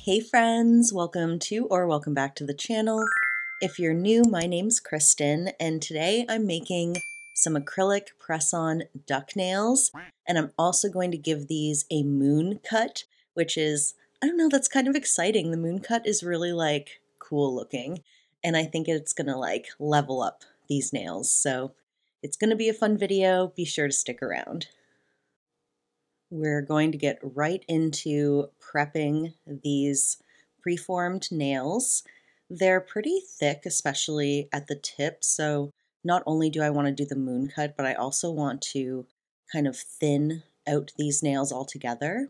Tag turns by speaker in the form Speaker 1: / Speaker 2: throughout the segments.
Speaker 1: Hey friends, welcome to or welcome back to the channel. If you're new, my name's Kristen and today I'm making some acrylic press-on duck nails, and I'm also going to give these a moon cut, which is, I don't know, that's kind of exciting. The moon cut is really like cool looking, and I think it's gonna like level up these nails. So it's gonna be a fun video. Be sure to stick around. We're going to get right into prepping these preformed nails. They're pretty thick, especially at the tip, so not only do I want to do the moon cut, but I also want to kind of thin out these nails altogether.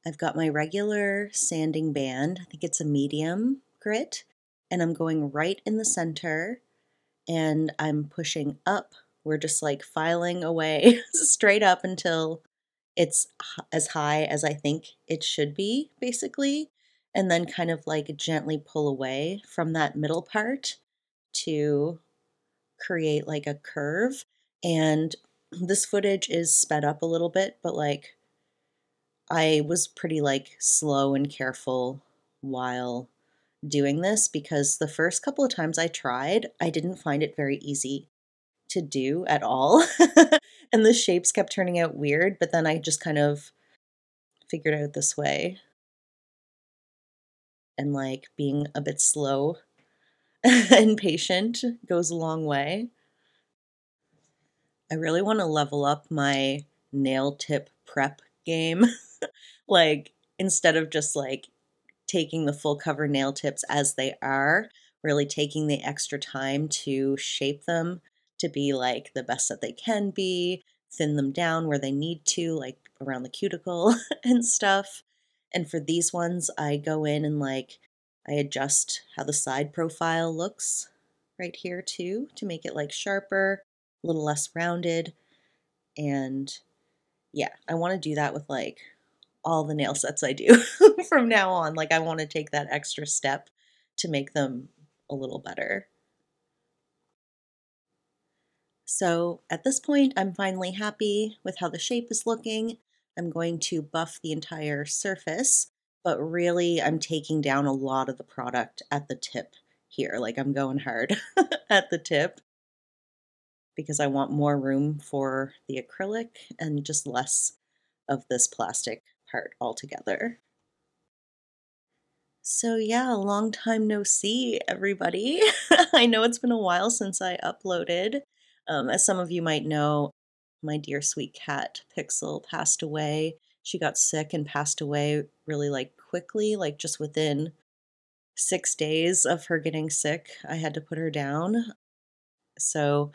Speaker 1: I've got my regular sanding band, I think it's a medium grit, and I'm going right in the center and I'm pushing up. We're just like filing away straight up until it's as high as I think it should be, basically, and then kind of like gently pull away from that middle part to create like a curve. And this footage is sped up a little bit, but like I was pretty like slow and careful while doing this because the first couple of times I tried, I didn't find it very easy to do at all. And the shapes kept turning out weird, but then I just kind of figured out this way. And like being a bit slow and patient goes a long way. I really want to level up my nail tip prep game. Like instead of just like taking the full cover nail tips as they are, really taking the extra time to shape them to be like the best that they can be, thin them down where they need to, like around the cuticle and stuff. And for these ones, I go in and like I adjust how the side profile looks right here too to make it like sharper, a little less rounded. And yeah, I want to do that with like all the nail sets I do from now on. Like I want to take that extra step to make them a little better. So at this point, I'm finally happy with how the shape is looking. I'm going to buff the entire surface, but really I'm taking down a lot of the product at the tip here. Like I'm going hard at the tip because I want more room for the acrylic and just less of this plastic part altogether. So yeah, long time no see, everybody. I know it's been a while since I uploaded. As some of you might know, my dear sweet cat, Pixel, passed away. She got sick and passed away really like quickly, like just within 6 days of her getting sick, I had to put her down. So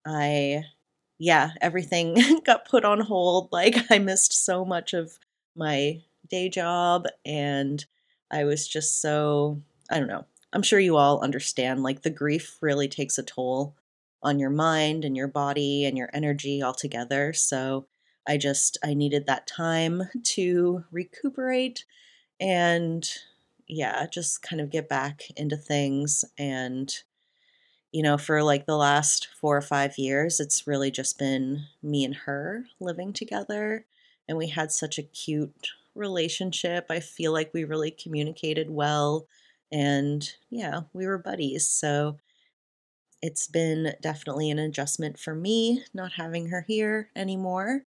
Speaker 1: yeah, everything got put on hold. Like I missed so much of my day job and I was just so, I don't know. I'm sure you all understand, like the grief really takes a toll on your mind and your body and your energy altogether. So I needed that time to recuperate and yeah, just kind of get back into things. And you know, for like the last 4 or 5 years, it's really just been me and her living together. And we had such a cute relationship. I feel like we really communicated well. And yeah, we were buddies. So it's been definitely an adjustment for me not having her here anymore.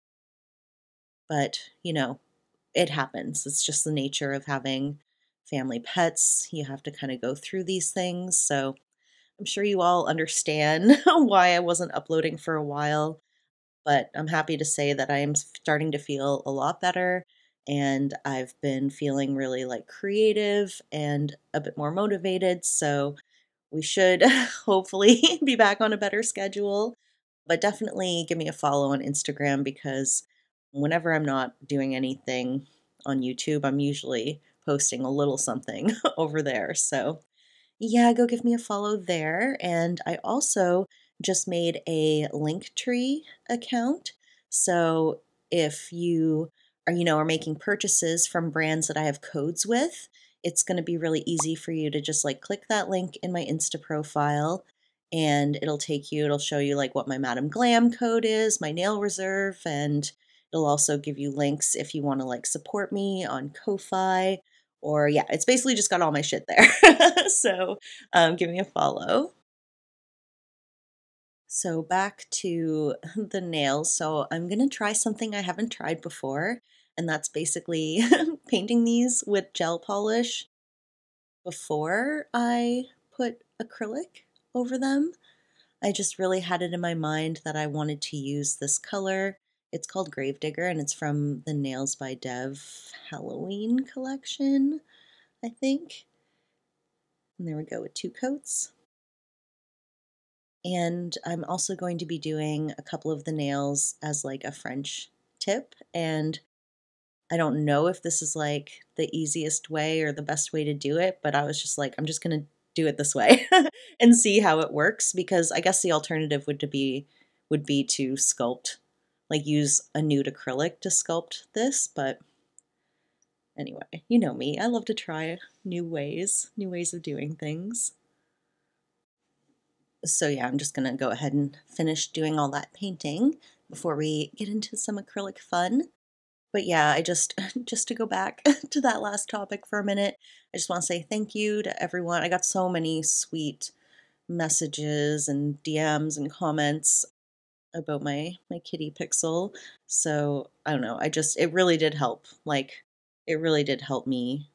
Speaker 1: But, you know, it happens. It's just the nature of having family pets. You have to kind of go through these things. So I'm sure you all understand why I wasn't uploading for a while, but I'm happy to say that I am starting to feel a lot better and I've been feeling really like creative and a bit more motivated. So we should hopefully be back on a better schedule, but definitely give me a follow on Instagram because whenever I'm not doing anything on YouTube, I'm usually posting a little something over there. So yeah, go give me a follow there. And I also just made a Linktree account. So if you are, are making purchases from brands that I have codes with, it's going to be really easy for you to just like click that link in my Insta profile and it'll show you like what my Madam Glam code is, my nail reserve, and It'll also give you links if you want to like support me on Ko-fi, or yeah, it's basically just got all my shit there. So give me a follow. So back to the nails. So I'm going to try something I haven't tried before, and that's basically painting these with gel polish before I put acrylic over them. I just really had it in my mind that I wanted to use this color. It's called Gravedigger, and it's from the Nails by Dev Halloween collection, I think. And there we go with 2 coats. And I'm also going to be doing a couple of the nails as like a French tip. And I don't know if this is like the easiest way or the best way to do it, but I was just like, I'm just going to do it this way and see how it works, because I guess the alternative would be to sculpt, like use a nude acrylic to sculpt this. But anyway, you know me, I love to try new ways of doing things. So yeah, I'm just gonna go ahead and finish doing all that painting before we get into some acrylic fun. But yeah, I just to go back to that last topic for a minute, I just want to say thank you to everyone. I got so many sweet messages and DMs and comments about my kitty pixel. So I don't know, it really did help. Like, it really did help me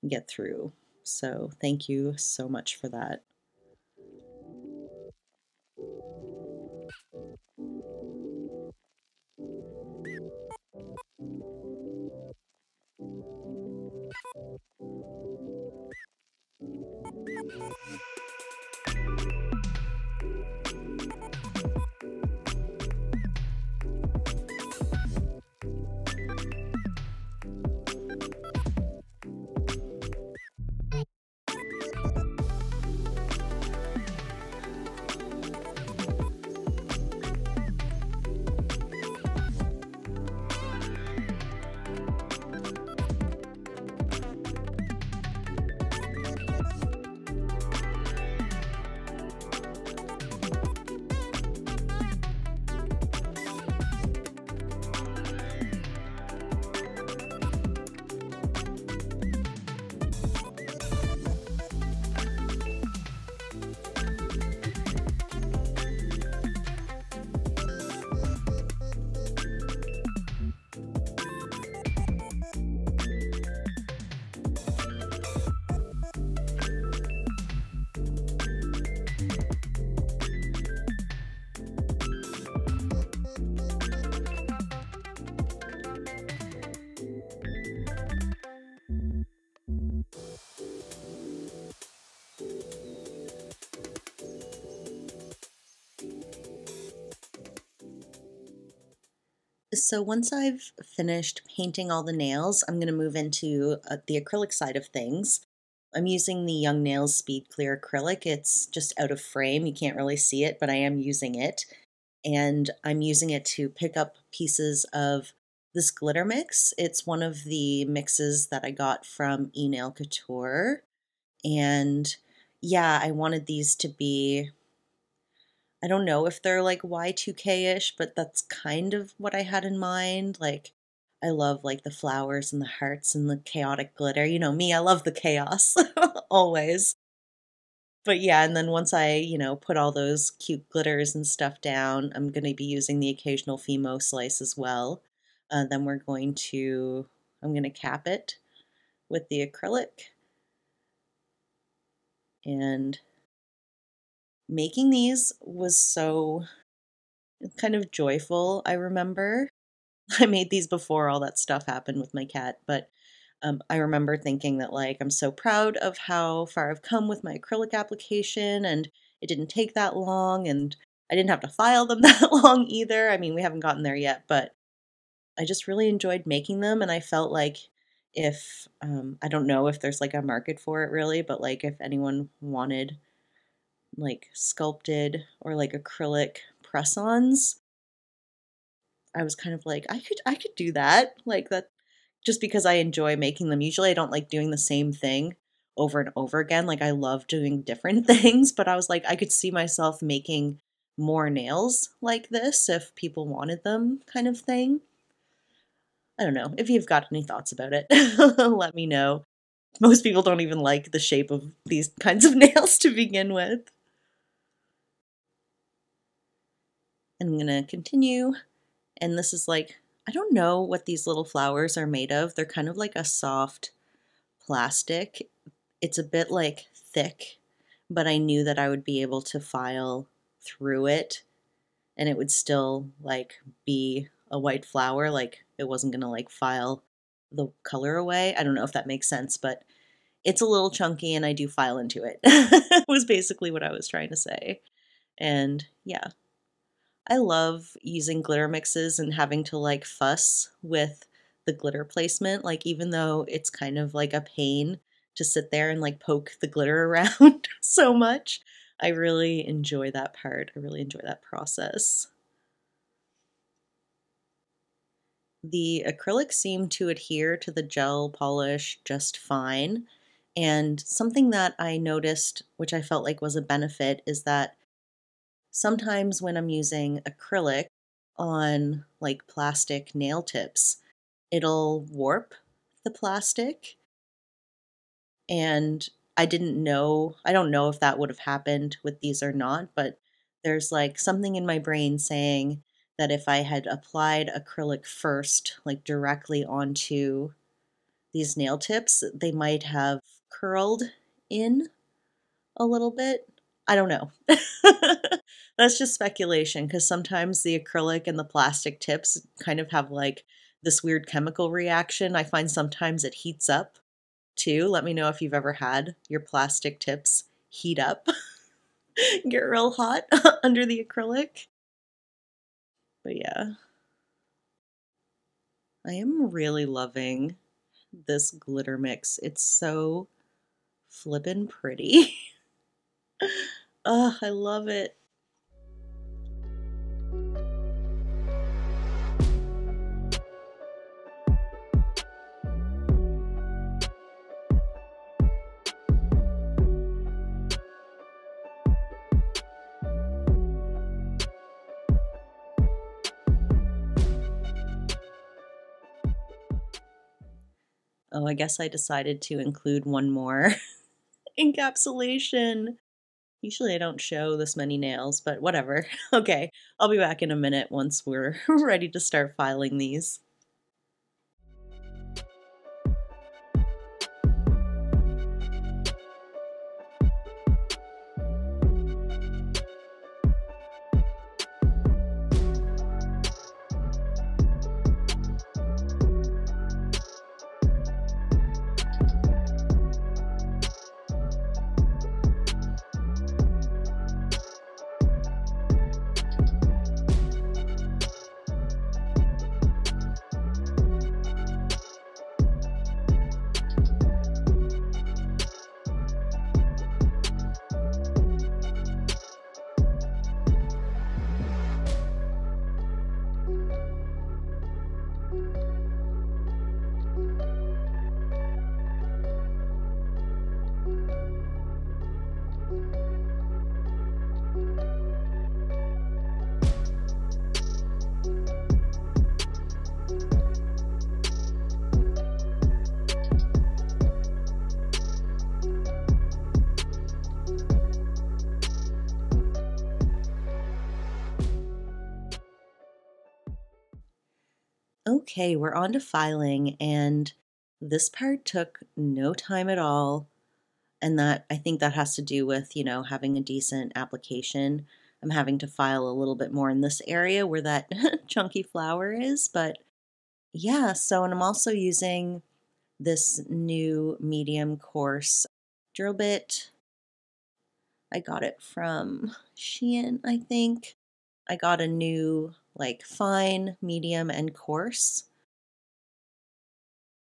Speaker 1: get through. So thank you so much for that. So once I've finished painting all the nails, I'm going to move into the acrylic side of things. I'm using the Young Nails Speed Clear acrylic. It's just out of frame. You can't really see it, but I am using it. And I'm using it to pick up pieces of this glitter mix. It's one of the mixes that I got from Enail Couture. And yeah, I wanted these to be, I don't know if they're like Y2K-ish, but that's kind of what I had in mind. Like, I love like the flowers and the hearts and the chaotic glitter. You know me, I love the chaos always. But yeah, and then once I, put all those cute glitters and stuff down, I'm going to be using the occasional Fimo slice as well. Then I'm going to cap it with the acrylic. And making these was so kind of joyful, I remember. I made these before all that stuff happened with my cat, but I remember thinking that, like, I'm so proud of how far I've come with my acrylic application, and it didn't take that long, and I didn't have to file them that long either. I mean, we haven't gotten there yet, but I just really enjoyed making them, and I felt like if, I don't know if there's like a market for it really, but like if anyone wanted like sculpted or like acrylic press-ons, I was kind of like, I could do that. Like that, just because I enjoy making them. Usually I don't like doing the same thing over and over again. Like, I love doing different things, but I was like, I could see myself making more nails like this if people wanted them, kind of thing. I don't know. If you've got any thoughts about it, let me know. Most people don't even like the shape of these kinds of nails to begin with. And I'm gonna continue. And this is like, I don't know what these little flowers are made of. They're kind of like a soft plastic. It's a bit like thick, but I knew that I would be able to file through it and it would still like be a white flower. Like it wasn't gonna like file the color away. I don't know if that makes sense, but it's a little chunky and I do file into it. Was basically what I was trying to say. And yeah, I love using glitter mixes and having to like fuss with the glitter placement. Like even though it's kind of like a pain to sit there and like poke the glitter around so much, I really enjoy that part. I really enjoy that process. The acrylic seemed to adhere to the gel polish just fine. And something that I noticed, which I felt like was a benefit, is that sometimes when I'm using acrylic on like plastic nail tips, it'll warp the plastic. And I don't know if that would have happened with these or not, but there's like something in my brain saying that if I had applied acrylic first, like directly onto these nail tips, they might have curled in a little bit. I don't know. That's just speculation because sometimes the acrylic and the plastic tips kind of have like this weird chemical reaction. I find sometimes it heats up too. Let me know if you've ever had your plastic tips heat up, get real hot under the acrylic. But yeah, I am really loving this glitter mix. It's so flippin' pretty. Oh, I love it. Oh, I guess I decided to include one more encapsulation. Usually I don't show this many nails, but whatever. Okay, I'll be back in a minute once we're ready to start filing these. Okay, we're on to filing, and this part took no time at all. And that I think that has to do with, having a decent application. I'm having to file a little bit more in this area where that chunky flower is, but yeah, so and I'm also using this new medium coarse drill bit. I got it from Shein, I think. I got a new like fine, medium, and coarse,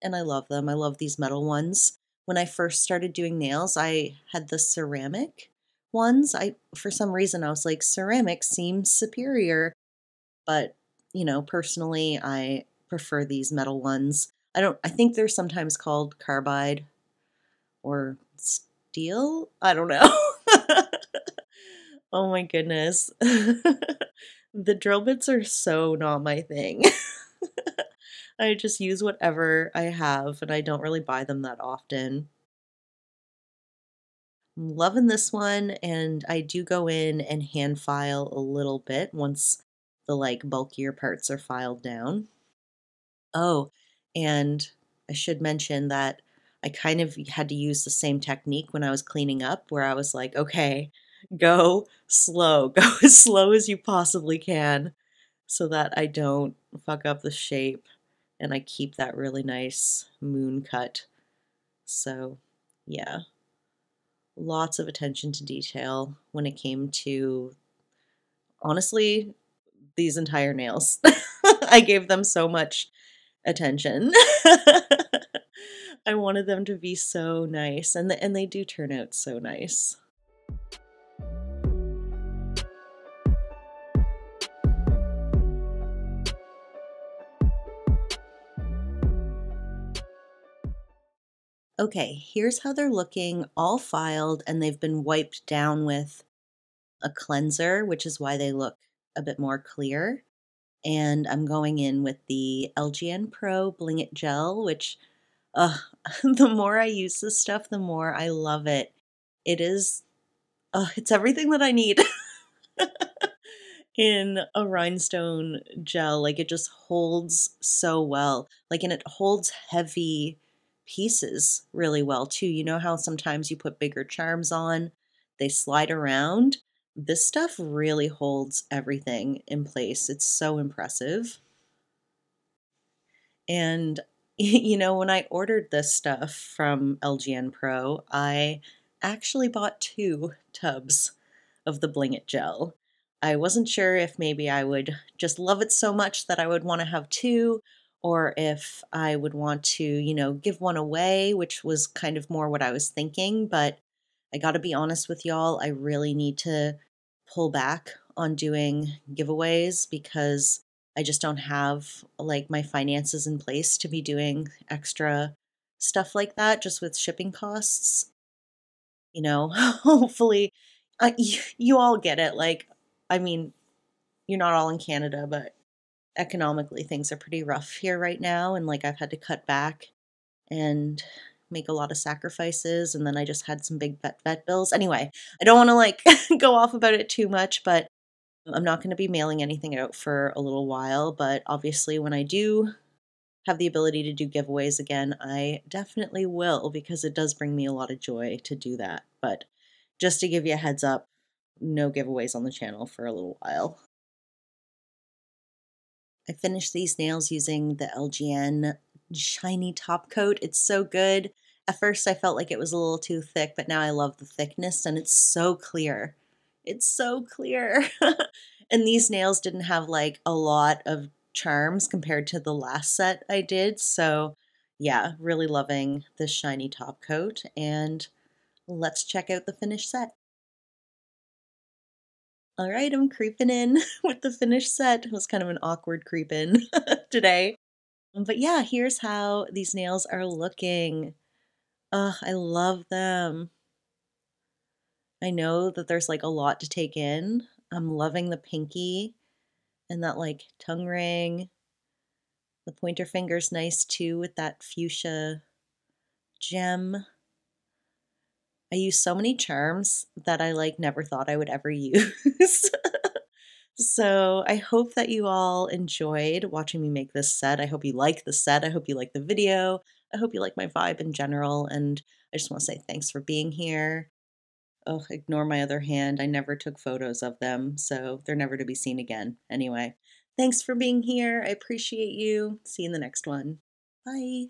Speaker 1: and I love them. I love these metal ones. When I first started doing nails, I had the ceramic ones. For some reason I was like ceramic seems superior, but personally I prefer these metal ones. I think they're sometimes called carbide or steel. I don't know. Oh my goodness. The drill bits are so not my thing. I just use whatever I have, and I don't really buy them that often. I'm loving this one, and I do go in and hand file a little bit once the like bulkier parts are filed down. Oh, and I should mention that I kind of had to use the same technique when I was cleaning up, where I was like, okay, go slow, go as slow as you possibly can so that I don't fuck up the shape and I keep that really nice moon cut. So, yeah, lots of attention to detail when it came to, honestly, these entire nails. I gave them so much attention. I wanted them to be so nice, and they do turn out so nice. Okay, here's how they're looking, all filed, and they've been wiped down with a cleanser, which is why they look a bit more clear. And I'm going in with the LGN Pro Bling-it gel, which uh, the more I use this stuff, the more I love it. It is, it's everything that I need in a rhinestone gel. Like it just holds so well. Like, and it holds heavy pieces really well too. You know how sometimes you put bigger charms on, they slide around. This stuff really holds everything in place. It's so impressive. And you know, when I ordered this stuff from LGN Pro, I actually bought 2 tubs of the Bling-it gel. I wasn't sure if maybe I would just love it so much that I would want to have 2, or if I would want to, you know, give one away, which was kind of more what I was thinking. But I got to be honest with y'all, I really need to pull back on doing giveaways because I just don't have like my finances in place to be doing extra stuff like that just with shipping costs. You know, hopefully, you all get it. Like, I mean, you're not all in Canada, but economically things are pretty rough here right now. And like, I've had to cut back and make a lot of sacrifices. And then I just had some big vet bills. Anyway, I don't want to like go off about it too much, but I'm not going to be mailing anything out for a little while. But obviously, when I do have the ability to do giveaways again, I definitely will because it does bring me a lot of joy to do that. But just to give you a heads up, no giveaways on the channel for a little while. I finished these nails using the LGN shiny top coat. It's so good. At first I felt like it was a little too thick, but now I love the thickness and it's so clear. It's so clear. And these nails didn't have like a lot of charms compared to the last set I did. So yeah, really loving this shiny top coat, and let's check out the finished set. All right, I'm creeping in with the finished set. It was kind of an awkward creep in today. But yeah, here's how these nails are looking. I love them. I know that there's like a lot to take in. I'm loving the pinky and that like tongue ring. The pointer finger's nice too with that fuchsia gem. I use so many charms that I like never thought I would ever use. So I hope that you all enjoyed watching me make this set. I hope you like the set. I hope you like the video. I hope you like my vibe in general. And I just want to say thanks for being here. Oh, ignore my other hand. I never took photos of them, so they're never to be seen again. Anyway, thanks for being here. I appreciate you. See you in the next one. Bye.